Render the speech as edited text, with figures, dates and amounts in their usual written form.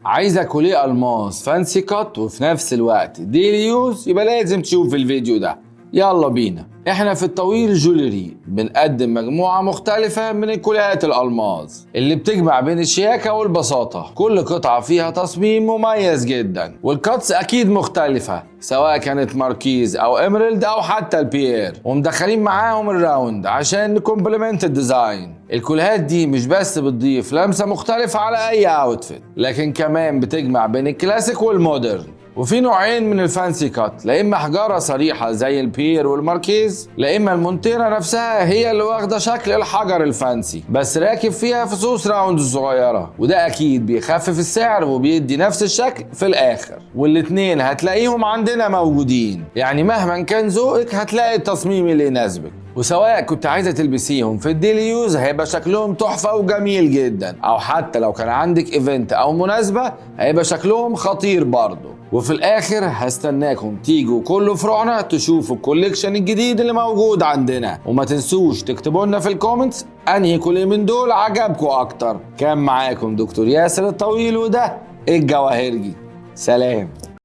عايزة كوليه الماس فانسي كات وفي نفس الوقت ديلي يوز، يبقى لازم تشوف الفيديو ده. يلا بينا. احنا في الطويل جولري بنقدم مجموعة مختلفة من الكوليهات الألماظ اللي بتجمع بين الشياكة والبساطة. كل قطعة فيها تصميم مميز جدا، والكاتس أكيد مختلفة سواء كانت ماركيز أو إمرالد أو حتى البيير، ومدخلين معاهم الراوند عشان نكومبلمنت الديزاين. الكوليهات دي مش بس بتضيف لمسة مختلفة على أي أوتفيت، لكن كمان بتجمع بين الكلاسيك والمودرن. وفي نوعين من الفانسي كات، لا اما حجاره صريحه زي البير والماركيز، لا اما المونتيرا نفسها هي اللي واخده شكل الحجر الفانسي بس راكب فيها فصوص راوند صغيره، وده اكيد بيخفف السعر وبيدي نفس الشكل في الاخر. والاتنين هتلاقيهم عندنا موجودين، يعني مهما كان ذوقك هتلاقي التصميم اللي يناسبك. وسواء كنت عايزه تلبسيهم في الديلي يوز هيبقى شكلهم تحفه وجميل جدا، او حتى لو كان عندك ايفنت او مناسبه هيبقى شكلهم خطير برضه. وفي الاخر هستناكم تيجوا كل فروعنا تشوفوا الكوليكشن الجديد اللي موجود عندنا، وما تنسوش تكتبوا لنا في الكومنتس انهي كوليه من دول عجبكم اكتر. كان معاكم دكتور ياسر الطويل، وده الجواهرجي. سلام.